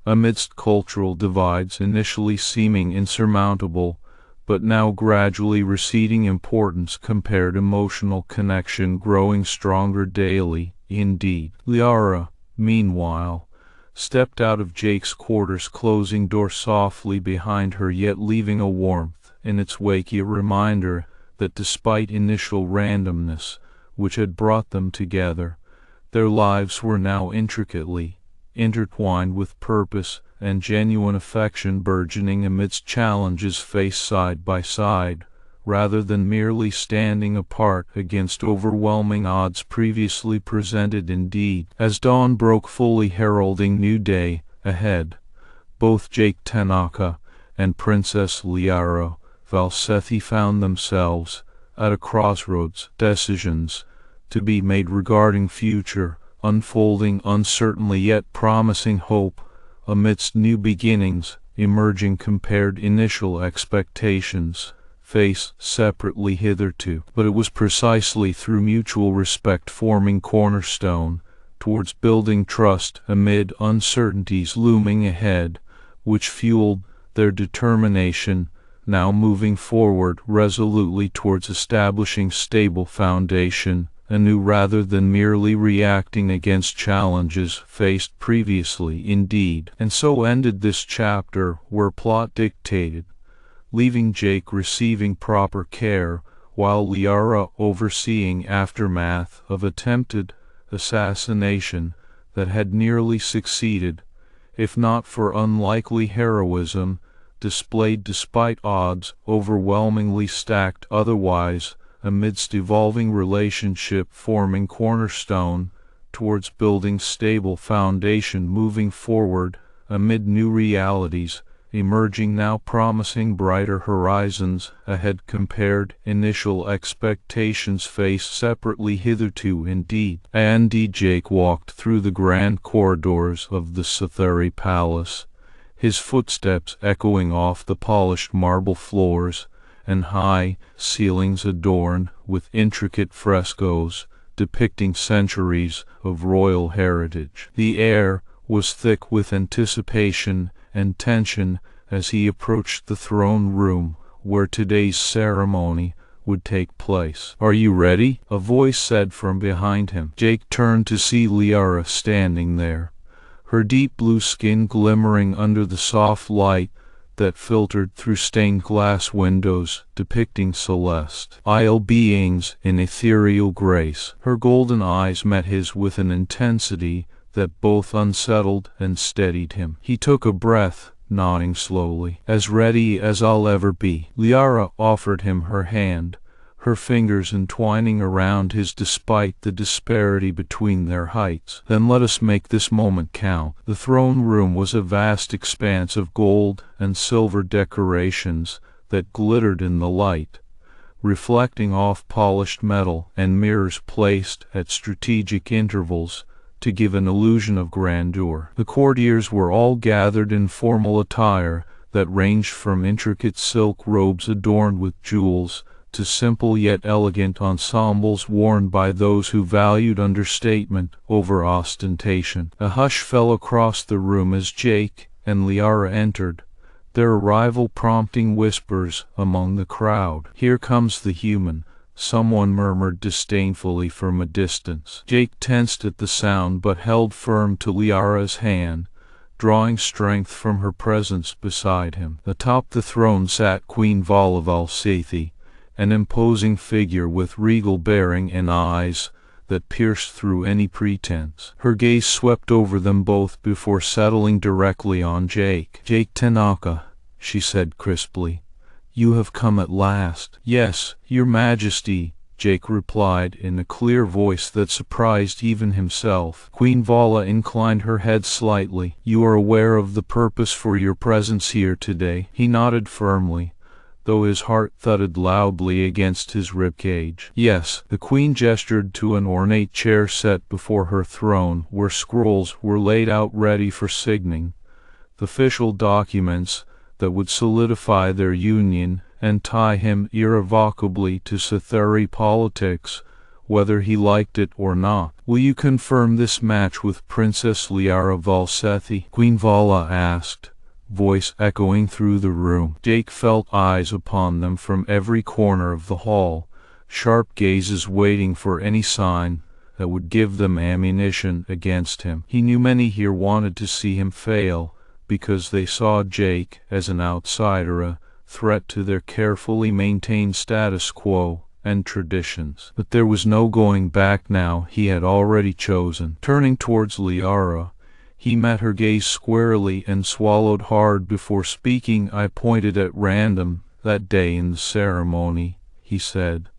Amidst cultural divides initially seeming insurmountable, but now gradually receding importance compared emotional connection growing stronger daily indeed. Lyara, meanwhile, stepped out of Jake's quarters, closing door softly behind her, yet leaving a warmth in its wake, a reminder that despite initial randomness which had brought them together, their lives were now intricately intertwined with purpose and genuine affection burgeoning amidst challenges faced side by side, rather than merely standing apart against overwhelming odds previously presented indeed. As dawn broke fully heralding new day ahead, both Jake Tanaka and Princess Lyara val'Sethi found themselves at a crossroads, decisions to be made regarding future unfolding uncertainly yet promising hope amidst new beginnings emerging compared initial expectations faced separately hitherto. But it was precisely through mutual respect forming cornerstone towards building trust amid uncertainties looming ahead, which fueled their determination, now moving forward resolutely towards establishing stable foundation anew rather than merely reacting against challenges faced previously indeed. And so ended this chapter where plot dictated, leaving Jake receiving proper care while Lyara overseeing aftermath of attempted assassination that had nearly succeeded, if not for unlikely heroism displayed despite odds overwhelmingly stacked otherwise, amidst evolving relationship forming cornerstone towards building stable foundation moving forward amid new realities emerging, now promising brighter horizons ahead compared initial expectations faced separately hitherto indeed. Jake walked through the grand corridors of the Cytherea palace, his footsteps echoing off the polished marble floors and high ceilings adorned with intricate frescoes depicting centuries of royal heritage. The air was thick with anticipation and tension as he approached the throne room where today's ceremony would take place. "Are you ready?" a voice said from behind him. Jake turned to see Lyara standing there, her deep blue skin glimmering under the soft light that filtered through stained glass windows depicting celestial beings in ethereal grace. Her golden eyes met his with an intensity that both unsettled and steadied him. He took a breath, nodding slowly. "As ready as I'll ever be." Lyara offered him her hand, her fingers entwining around his despite the disparity between their heights. "Then let us make this moment count." The throne room was a vast expanse of gold and silver decorations that glittered in the light, reflecting off polished metal and mirrors placed at strategic intervals to give an illusion of grandeur. The courtiers were all gathered in formal attire that ranged from intricate silk robes adorned with jewels to simple yet elegant ensembles worn by those who valued understatement over ostentation. A hush fell across the room as Jake and Lyara entered, their arrival prompting whispers among the crowd. "Here comes the human," someone murmured disdainfully from a distance. Jake tensed at the sound but held firm to Lyara's hand, drawing strength from her presence beside him. Atop the throne sat Queen val'Sethi, an imposing figure with regal bearing and eyes that pierced through any pretense. Her gaze swept over them both before settling directly on Jake. "Jake Tanaka," she said crisply, "you have come at last." "Yes, Your Majesty," Jake replied in a clear voice that surprised even himself. Queen Vala inclined her head slightly. "You are aware of the purpose for your presence here today?" He nodded firmly, though his heart thudded loudly against his ribcage. "Yes." The queen gestured to an ornate chair set before her throne where scrolls were laid out ready for signing the official documents that would solidify their union and tie him irrevocably to Cytherea politics, whether he liked it or not. "Will you confirm this match with Princess Lyara val'Sethi?" Queen Vala asked, voice echoing through the room. Jake felt eyes upon them from every corner of the hall, sharp gazes waiting for any sign that would give them ammunition against him. He knew many here wanted to see him fail, because they saw Jake as an outsider, a threat to their carefully maintained status quo and traditions. But there was no going back now. He had already chosen. Turning towards Lyara, he met her gaze squarely and swallowed hard before speaking. "I pointed at random that day in the ceremony," he said,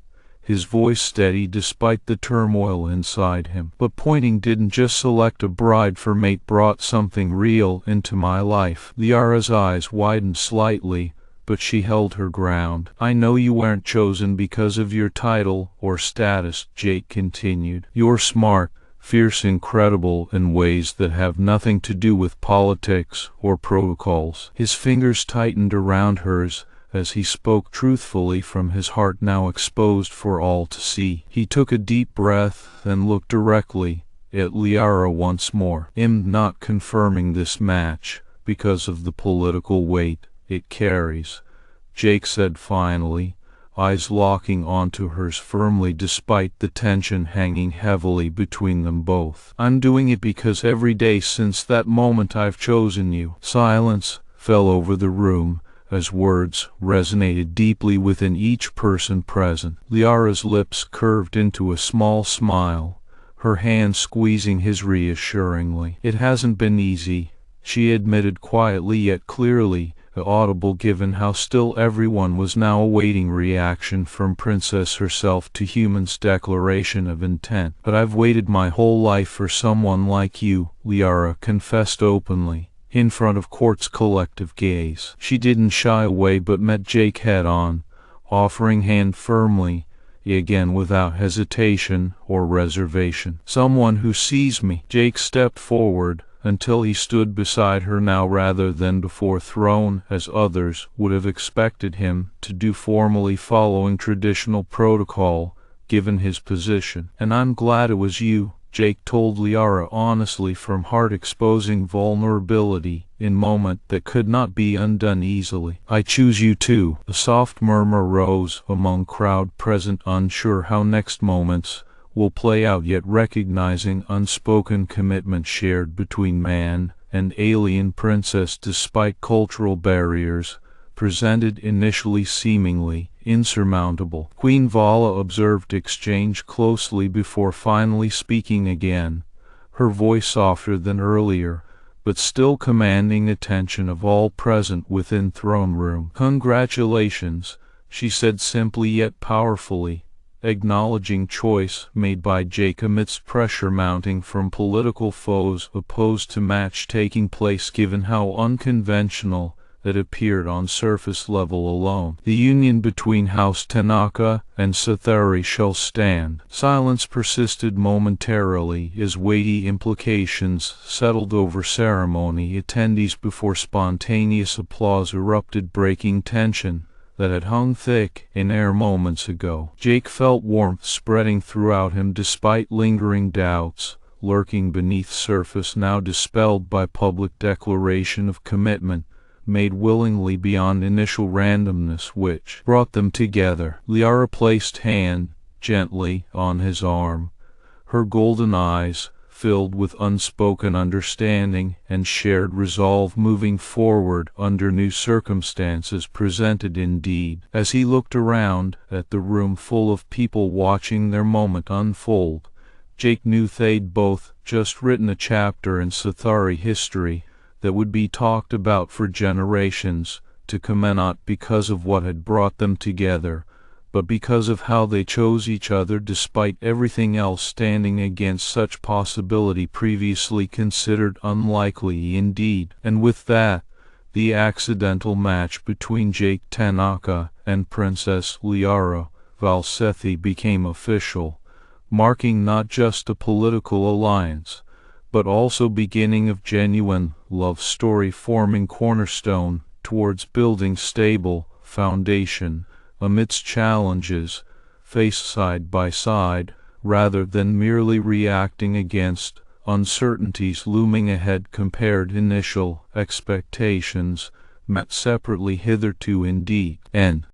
his voice steady despite the turmoil inside him. "But pointing didn't just select a bride for mate, brought something real into my life." Lyara's eyes widened slightly, but she held her ground. "I know you weren't chosen because of your title or status," Jake continued. "You're smart, fierce, incredible in ways that have nothing to do with politics or protocols." His fingers tightened around hers as he spoke truthfully from his heart now exposed for all to see. He took a deep breath and looked directly at Lyara once more. "I'm not confirming this match because of the political weight it carries," Jake said finally, eyes locking onto hers firmly despite the tension hanging heavily between them both. "I'm doing it because every day since that moment I've chosen you." Silence fell over the room as words resonated deeply within each person present. Lyara's lips curved into a small smile, her hand squeezing his reassuringly. "It hasn't been easy," she admitted quietly yet clearly audible given how still everyone was now awaiting reaction from Princess herself to Human's declaration of intent. "But I've waited my whole life for someone like you," Lyara confessed openly, in front of Court's collective gaze. She didn't shy away but met Jake head-on, offering hand firmly, again without hesitation or reservation. "Someone who sees me." Jake stepped forward until he stood beside her now rather than before throne as others would have expected him to do, formally following traditional protocol given his position. "And I'm glad it was you," Jake told Lyara honestly from heart, exposing vulnerability in moment that could not be undone easily. "I choose you too." A soft murmur rose among crowd present, unsure how next moments will play out yet recognizing unspoken commitment shared between man and alien princess despite cultural barriers presented initially seemingly insurmountable. Queen Vala observed exchange closely before finally speaking again, her voice softer than earlier, but still commanding attention of all present within throne room. "Congratulations," she said simply yet powerfully, acknowledging choice made by Jake amidst pressure mounting from political foes opposed to match taking place given how unconventional it appeared on surface level alone. "The union between House Tanaka and Sci-Fi shall stand." Silence persisted momentarily as weighty implications settled over ceremony attendees before spontaneous applause erupted, breaking tension that had hung thick in air moments ago. Jake felt warmth spreading throughout him despite lingering doubts lurking beneath surface now dispelled by public declaration of commitment made willingly beyond initial randomness which brought them together. Lyara placed hand gently on his arm, her golden eyes filled with unspoken understanding and shared resolve moving forward under new circumstances presented indeed. As he looked around at the room full of people watching their moment unfold, Jake knew they'd both just written a chapter in Sci-Fi history that would be talked about for generations to come, not because of what had brought them together, but because of how they chose each other despite everything else standing against such possibility previously considered unlikely indeed. And with that, the accidental match between Jake Tanaka and Princess Lyara val'Sethi became official, marking not just a political alliance, but also beginning of genuine love story forming cornerstone towards building stable foundation amidst challenges faced side by side rather than merely reacting against uncertainties looming ahead. Compared initial expectations met separately hitherto indeed. End.